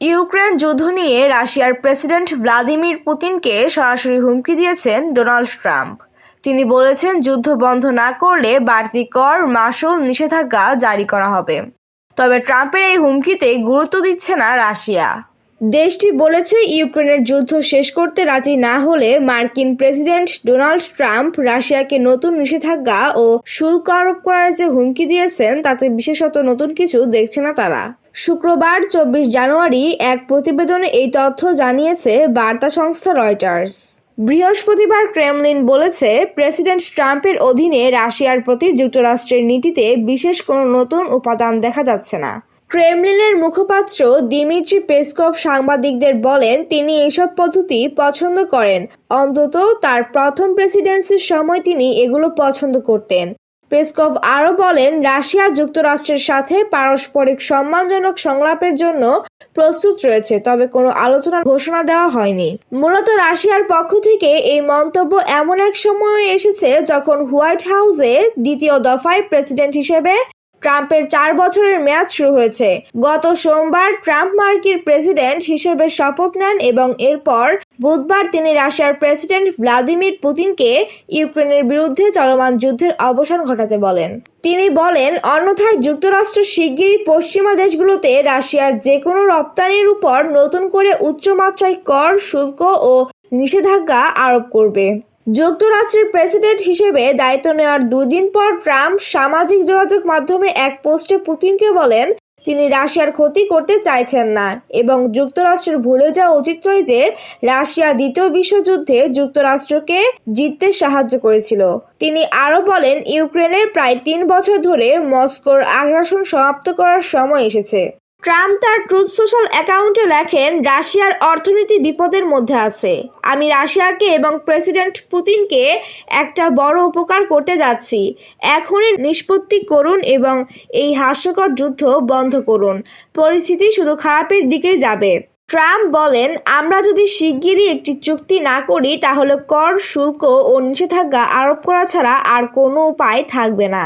Ukraine যুদ্ধ নিয়ে রাশিয়ার প্রেসিডেন্ট ভ্লাদিমির পুতিনকে সরাসরি হুমকি দিয়েছেন ডোনাল্ড ট্রাম্প। তিনি বলেছেন, যুদ্ধ বন্ধ না করলে বাড়তি কর, মাশুল, নিষেধাজ্ঞা জারি করা হবে। তবে ট্রাম্পের এই হুমকিতে গুরুত্ব দিচ্ছে না রাশিয়া। দেশটি বলেছে, ইউক্রেনের যুদ্ধ শেষ করতে রাজি না হলে মার্কিন প্রেসিডেন্ট ডোনাল্ড ট্রাম্প রাশিয়াকে নতুন নিষেধাজ্ঞা ও শুল্ক আরোপ করার যে হুমকি দিয়েছেন তাতে বিশেষত নতুন কিছু দেখছে না তারা। শুক্রবার 24 জানুয়ারি এক প্রতিবেদনে এই তথ্য জানিয়েছে বার্তা সংস্থা রয়টার্স। বৃহস্পতিবার ক্রেমলিন বলেছে, প্রেসিডেন্ট ট্রাম্পের অধীনে রাশিয়ার প্রতি যুক্তরাষ্ট্রের নীতিতে বিশেষ কোনো নতুন উপাদান দেখা যাচ্ছে না। ক্রেমলিনের মুখপাত্র দিমিত্রি পেসকভ সাংবাদিকদের বলেন, তিনি এসব পদ্ধতি পছন্দ করেন। অন্তত তার প্রথম প্রেসিডেন্সির সময় তিনি এগুলো পছন্দ করতেন। পেসকভ আরও বলেন, রাশিয়া যুক্তরাষ্ট্রের সাথে পারস্পরিক সম্মানজনক সংলাপের জন্য প্রস্তুত রয়েছে, তবে কোনো আলোচনার ঘোষণা দেওয়া হয়নি। মূলত রাশিয়ার পক্ষ থেকে এই মন্তব্য এমন এক সময়ে এসেছে যখন হোয়াইট হাউসে দ্বিতীয় দফায় প্রেসিডেন্ট হিসেবে ট্রাম্পের 4 বছরের মেয়াদ শুরু হয়েছে। গত সোমবার ট্রাম্প মার্কিন প্রেসিডেন্ট হিসেবে শপথ নেন এবং এরপর বুধবার তিনি রাশিয়ার প্রেসিডেন্ট ভ্লাদিমির পুতিনকে ইউক্রেনের বিরুদ্ধে চলমান যুদ্ধের অবসান ঘটাতে বলেন। তিনি বলেন, অন্যথায় যুক্তরাষ্ট্র শিগগিরই পশ্চিমা দেশগুলোতে রাশিয়ার যে কোনো রপ্তানির উপর নতুন করে উচ্চমাত্রায় কর, শুল্ক ও নিষেধাজ্ঞা আরোপ করবে। যুক্তরাষ্ট্রের প্রেসিডেন্ট হিসেবে দায়িত্ব নেওয়ার 2 দিন পর ট্রাম্প সামাজিক যোগাযোগ মাধ্যমে এক পোস্টে পুতিনকে বলেন, তিনি রাশিয়ার ক্ষতি করতে চাইছেন না এবং যুক্তরাষ্ট্রের ভুলে যাওয়া উচিত নয় যে রাশিয়া দ্বিতীয় বিশ্বযুদ্ধে যুক্তরাষ্ট্রকে জিততে সাহায্য করেছিল। তিনি আরও বলেন, ইউক্রেনে প্রায় 3 বছর ধরে মস্কোর আগ্রাসন সমাপ্ত করার সময় এসেছে। ট্রাম্প তার ট্রুথ সোশ্যাল অ্যাকাউন্টে লেখেন, রাশিয়ার অর্থনীতি বিপদের মধ্যে আছে। আমি রাশিয়াকে এবং প্রেসিডেন্ট পুতিনকে একটা বড় উপকার করতে যাচ্ছি। এখনই নিষ্পত্তি করুন এবং এই হাস্যকর যুদ্ধ বন্ধ করুন। পরিস্থিতি শুধু খারাপের দিকেই যাবে। ট্রাম্প বলেন, আমরা যদি শিগগিরই একটি চুক্তি না করি তাহলে কর, শুল্ক ও নিষেধাজ্ঞা আরোপ করা ছাড়া আর কোনো উপায় থাকবে না।